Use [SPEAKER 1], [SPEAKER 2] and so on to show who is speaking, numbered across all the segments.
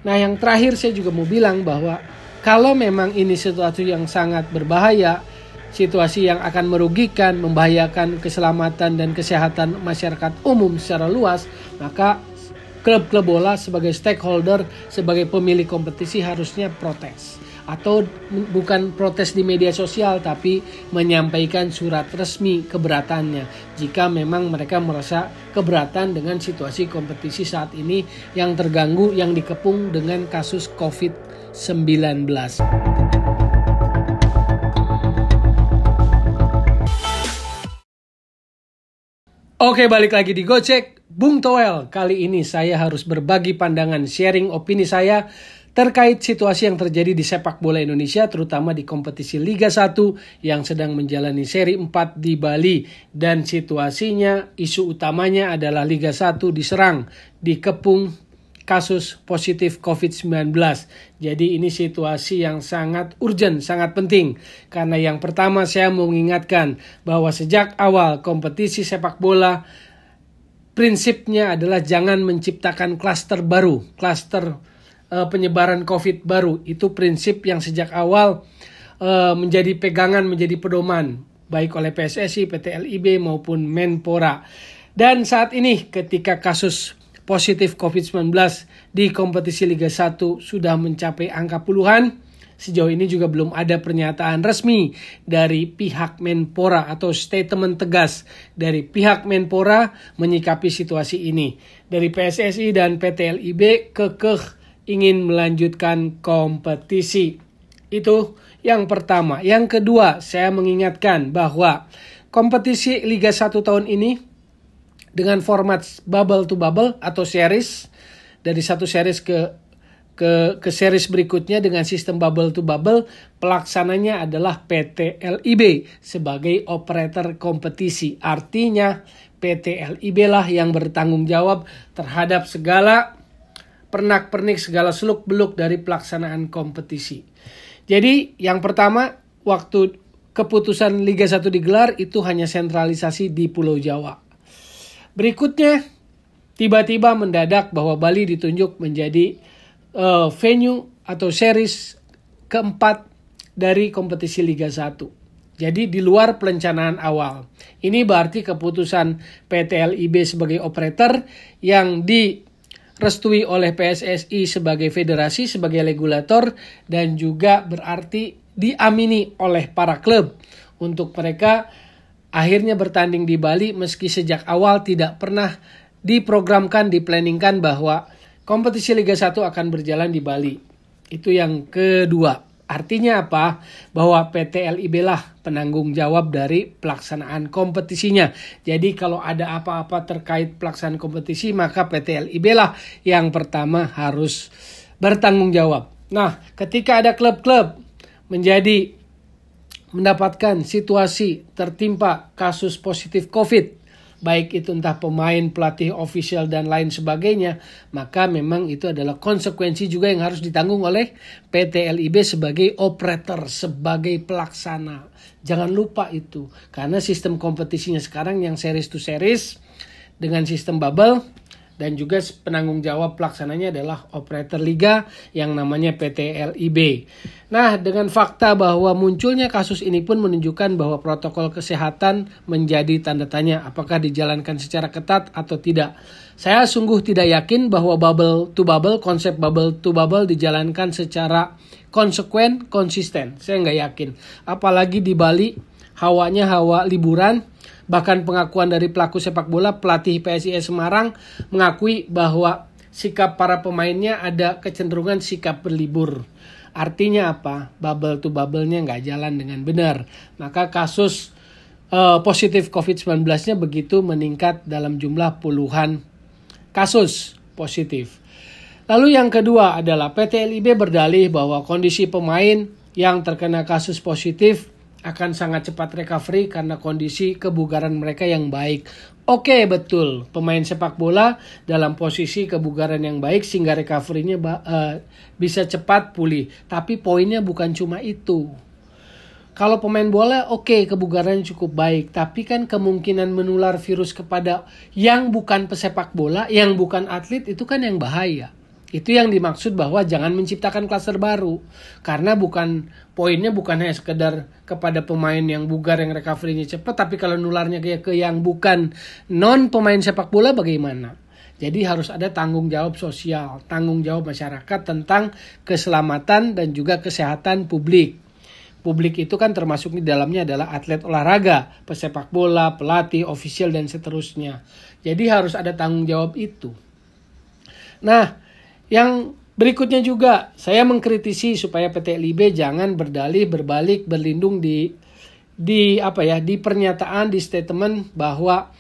[SPEAKER 1] Nah, yang terakhir saya juga mau bilang bahwa kalau memang ini sesuatu yang sangat berbahaya, situasi yang akan merugikan, membahayakan keselamatan dan kesehatan masyarakat umum secara luas, maka klub-klub bola sebagai stakeholder, sebagai pemilik kompetisi harusnya protes. Atau bukan protes di media sosial, tapi menyampaikan surat resmi keberatannya jika memang mereka merasa keberatan dengan situasi kompetisi saat ini yang terganggu, yang dikepung dengan kasus COVID-19. Oke, balik lagi di Gocek, Bung Toel. Kali ini saya harus berbagi pandangan, sharing opini saya terkait situasi yang terjadi di sepak bola Indonesia, terutama di kompetisi Liga 1 yang sedang menjalani seri 4 di Bali. Dan situasinya, isu utamanya adalah Liga 1 diserang, dikepung kasus positif COVID-19. Jadi ini situasi yang sangat urgent, sangat penting. Karena yang pertama saya mau mengingatkan bahwa sejak awal kompetisi sepak bola, prinsipnya adalah jangan menciptakan klaster baru, klaster penyebaran COVID baru. Itu prinsip yang sejak awal menjadi pegangan, menjadi pedoman baik oleh PSSI, PT LIB maupun Menpora. Dan saat ini ketika kasus positif COVID-19 di kompetisi Liga 1 sudah mencapai angka puluhan, sejauh ini juga belum ada pernyataan resmi dari pihak Menpora atau statement tegas dari pihak Menpora menyikapi situasi ini. Dari PSSI dan PT LIB kekeh ingin melanjutkan kompetisi. Itu yang pertama. Yang kedua, saya mengingatkan bahwa kompetisi Liga 1 tahun ini dengan format bubble to bubble atau series, dari satu series ke series berikutnya dengan sistem bubble to bubble, pelaksananya adalah PT LIB sebagai operator kompetisi. Artinya PT LIB lah yang bertanggung jawab terhadap segala pernak-pernik, segala seluk-beluk dari pelaksanaan kompetisi. Jadi yang pertama, waktu keputusan Liga 1 digelar itu hanya sentralisasi di Pulau Jawa. Berikutnya, tiba-tiba mendadak bahwa Bali ditunjuk menjadi venue atau series keempat dari kompetisi Liga 1. Jadi di luar perencanaan awal. Ini berarti keputusan PT LIB sebagai operator yang direstui oleh PSSI sebagai federasi, sebagai regulator, dan juga berarti diamini oleh para klub untuk mereka akhirnya bertanding di Bali meski sejak awal tidak pernah diprogramkan, diplanningkan bahwa kompetisi Liga 1 akan berjalan di Bali. Itu yang kedua. Artinya apa? Bahwa PT LIB lah penanggung jawab dari pelaksanaan kompetisinya. Jadi kalau ada apa-apa terkait pelaksanaan kompetisi, maka PT LIB lah yang pertama harus bertanggung jawab. Nah, ketika ada klub-klub mendapatkan situasi tertimpa kasus positif COVID, baik itu entah pemain, pelatih, official, dan lain sebagainya, maka memang itu adalah konsekuensi juga yang harus ditanggung oleh PT LIB sebagai operator, sebagai pelaksana. Jangan lupa itu, karena sistem kompetisinya sekarang yang series to series dengan sistem bubble, dan juga penanggung jawab pelaksananya adalah operator liga yang namanya PT LIB. Nah, dengan fakta bahwa munculnya kasus ini pun menunjukkan bahwa protokol kesehatan menjadi tanda tanya apakah dijalankan secara ketat atau tidak. Saya sungguh tidak yakin bahwa konsep bubble to bubble dijalankan secara konsekuen, konsisten. Saya nggak yakin. Apalagi di Bali, hawanya hawa liburan. Bahkan pengakuan dari pelaku sepak bola, pelatih PSIS Semarang mengakui bahwa sikap para pemainnya ada kecenderungan sikap berlibur. Artinya apa? Bubble to bubble-nya nggak jalan dengan benar. Maka kasus positif COVID-19-nya begitu meningkat dalam jumlah puluhan kasus positif. Lalu yang kedua adalah PT LIB berdalih bahwa kondisi pemain yang terkena kasus positif akan sangat cepat recovery karena kondisi kebugaran mereka yang baik. Oke, betul. Pemain sepak bola dalam posisi kebugaran yang baik sehingga recovery-nya bisa cepat pulih. Tapi poinnya bukan cuma itu. Kalau pemain bola kebugarannya cukup baik. Tapi kan kemungkinan menular virus kepada yang bukan pesepak bola, yang bukan atlet itu kan yang bahaya. Itu yang dimaksud bahwa jangan menciptakan klaster baru. Karena poinnya bukan hanya sekedar kepada pemain yang bugar yang recovery-nya cepat, tapi kalau nularnya ke yang bukan non pemain sepak bola bagaimana? Jadi harus ada tanggung jawab sosial, tanggung jawab masyarakat tentang keselamatan dan juga kesehatan publik. Publik itu kan termasuk di dalamnya adalah atlet olahraga, pesepak bola, pelatih, ofisial, dan seterusnya. Jadi harus ada tanggung jawab itu. Nah, yang berikutnya juga saya mengkritisi supaya PT LIB jangan berbalik berlindung di pernyataan, di statement bahwa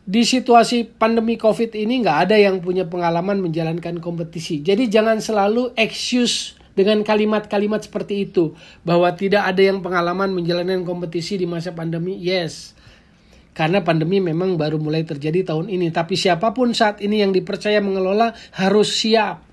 [SPEAKER 1] di situasi pandemi COVID ini nggak ada yang punya pengalaman menjalankan kompetisi. Jadi jangan selalu excuse dengan kalimat-kalimat seperti itu bahwa tidak ada yang pengalaman menjalankan kompetisi di masa pandemi. Yes. Karena pandemi memang baru mulai terjadi tahun ini. Tapi siapapun saat ini yang dipercaya mengelola harus siap.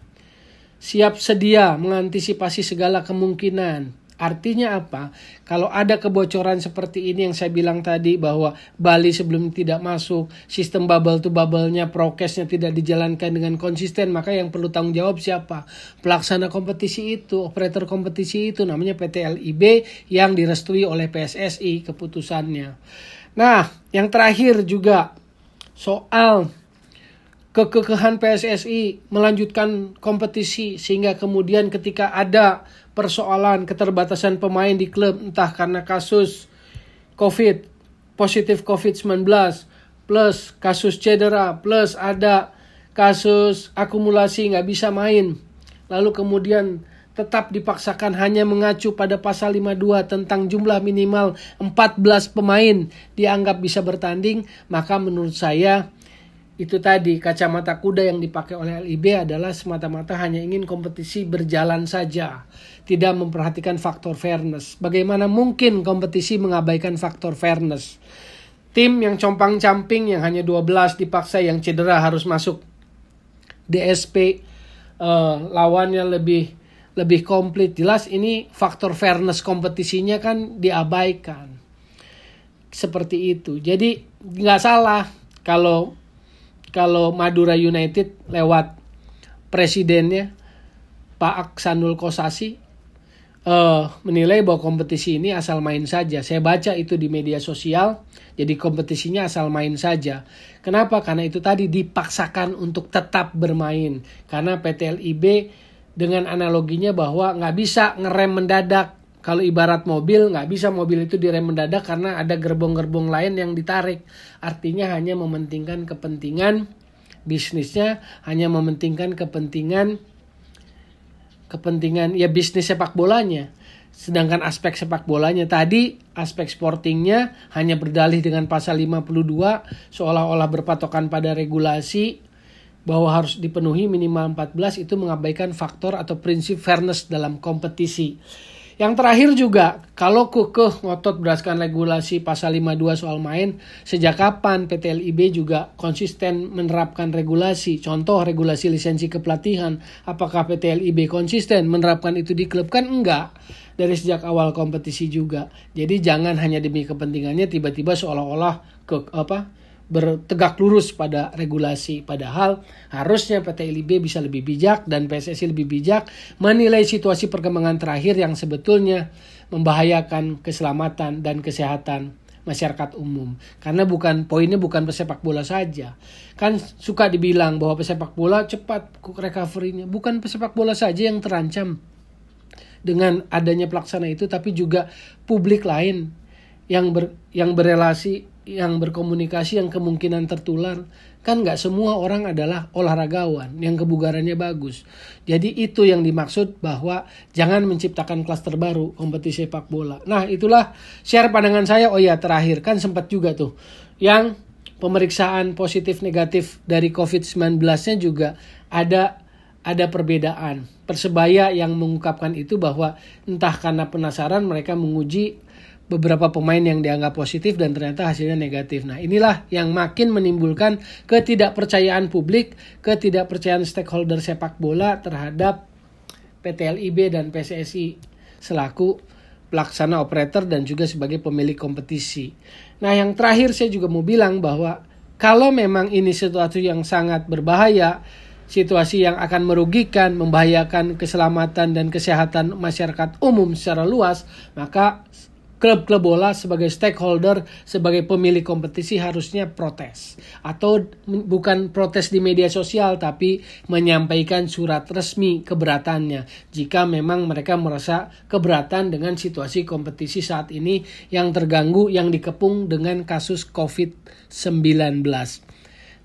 [SPEAKER 1] Siap sedia mengantisipasi segala kemungkinan. Artinya apa? Kalau ada kebocoran seperti ini yang saya bilang tadi bahwa Bali sebelum tidak masuk, sistem bubble to bubble-nya, prokesnya tidak dijalankan dengan konsisten, maka yang perlu tanggung jawab siapa? Pelaksana kompetisi itu, operator kompetisi itu namanya PT LIB yang direstui oleh PSSI keputusannya. Nah, yang terakhir juga soal kekehan PSSI melanjutkan kompetisi sehingga kemudian ketika ada persoalan keterbatasan pemain di klub entah karena kasus positif COVID-19 plus kasus cedera plus ada kasus akumulasi nggak bisa main lalu kemudian tetap dipaksakan hanya mengacu pada pasal 52 tentang jumlah minimal 14 pemain dianggap bisa bertanding, maka menurut saya itu tadi kacamata kuda yang dipakai oleh LIB adalah semata-mata hanya ingin kompetisi berjalan saja, tidak memperhatikan faktor fairness. Bagaimana mungkin kompetisi mengabaikan faktor fairness? Tim yang compang-camping yang hanya 12 dipaksa yang cedera harus masuk DSP, lawannya lebih komplit. Jelas ini faktor fairness kompetisinya kan diabaikan. Seperti itu. Jadi nggak salah kalau Madura United lewat presidennya Pak Aksanul Kossasi menilai bahwa kompetisi ini asal main saja. Saya baca itu di media sosial. Jadi kompetisinya asal main saja. Kenapa? Karena itu tadi dipaksakan untuk tetap bermain. Karena PT LIB dengan analoginya bahwa nggak bisa ngerem mendadak. Kalau ibarat mobil, nggak bisa mobil itu direm mendadak karena ada gerbong-gerbong lain yang ditarik. Artinya hanya mementingkan kepentingan bisnisnya, hanya mementingkan kepentingan ya bisnis sepak bolanya. Sedangkan aspek sepak bolanya tadi, aspek sportingnya hanya berdalih dengan pasal 52 seolah-olah berpatokan pada regulasi bahwa harus dipenuhi minimal 14, itu mengabaikan faktor atau prinsip fairness dalam kompetisi. Yang terakhir juga, kalau kekeh ngotot berdasarkan regulasi pasal 52 soal main, sejak kapan PT LIB juga konsisten menerapkan regulasi? Contoh regulasi lisensi kepelatihan, apakah PT LIB konsisten menerapkan itu di klub? Kan enggak, dari sejak awal kompetisi juga. Jadi jangan hanya demi kepentingannya tiba-tiba seolah-olah bertegak lurus pada regulasi. Padahal harusnya PT LIB bisa lebih bijak dan PSSI lebih bijak menilai situasi perkembangan terakhir yang sebetulnya membahayakan keselamatan dan kesehatan masyarakat umum. Karena poinnya bukan pesepak bola saja. Kan suka dibilang bahwa pesepak bola cepat recovery-nya. Bukan pesepak bola saja yang terancam dengan adanya pelaksana itu, tapi juga publik lain yang berelasi, yang berkomunikasi, yang kemungkinan tertular. Kan gak semua orang adalah olahragawan yang kebugarannya bagus. Jadi itu yang dimaksud bahwa jangan menciptakan klaster baru kompetisi sepak bola. Nah, itulah share pandangan saya. Oh ya, terakhir kan sempat juga tuh yang pemeriksaan positif negatif dari COVID-19-nya juga ada perbedaan. Persebaya yang mengungkapkan itu bahwa entah karena penasaran mereka menguji beberapa pemain yang dianggap positif dan ternyata hasilnya negatif. Nah, inilah yang makin menimbulkan ketidakpercayaan publik, ketidakpercayaan stakeholder sepak bola terhadap PT LIB dan PSSI selaku pelaksana operator dan juga sebagai pemilik kompetisi. Nah, yang terakhir saya juga mau bilang bahwa kalau memang ini sesuatu yang sangat berbahaya, situasi yang akan merugikan, membahayakan keselamatan dan kesehatan masyarakat umum secara luas, maka klub-klub bola sebagai stakeholder, sebagai pemilik kompetisi harusnya protes. Atau bukan protes di media sosial, tapi menyampaikan surat resmi keberatannya. Jika memang mereka merasa keberatan dengan situasi kompetisi saat ini yang terganggu, yang dikepung dengan kasus COVID-19.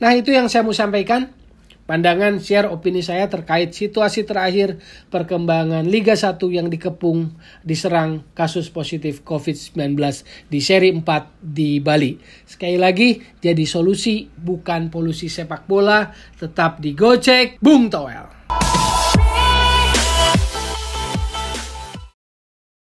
[SPEAKER 1] Nah, itu yang saya mau sampaikan. Pandangan, share opini saya terkait situasi terakhir perkembangan Liga 1 yang dikepung diserang kasus positif COVID-19 di seri 4 di Bali. Sekali lagi, jadi solusi bukan polusi sepak bola, tetap di Gocek Bung Toel.